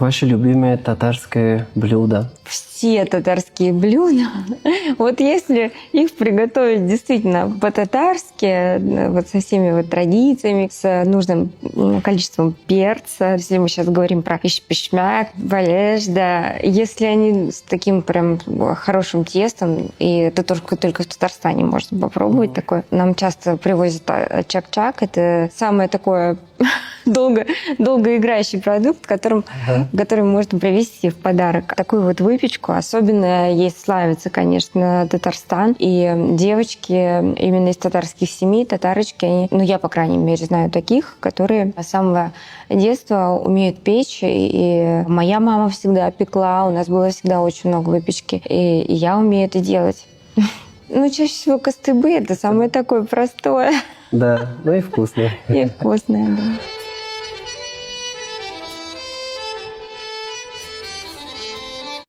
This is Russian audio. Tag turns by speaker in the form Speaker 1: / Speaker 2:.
Speaker 1: Ваше любимое татарское блюдо?
Speaker 2: Все татарские блюда. Вот если их приготовить действительно по-татарски, вот со всеми вот традициями, с нужным количеством перца, если мы сейчас говорим про иш-пишмяк, валеш, да, если они с таким прям хорошим тестом, и это только в Татарстане можно попробовать такое. Нам часто привозят чак-чак, это самое такое долгоиграющий продукт, который можно привезти в подарок. Такую вот выпечку особенно ей славится, конечно, Татарстан. И девочки именно из татарских семей, татарочки, они, ну, я, по крайней мере, знаю таких, которые с самого детства умеют печь. И моя мама всегда пекла, у нас было всегда очень много выпечки. И я умею это делать. Ну, чаще всего костыбы — это самое такое простое.
Speaker 1: Да, ну и вкусное.
Speaker 2: И вкусное, да.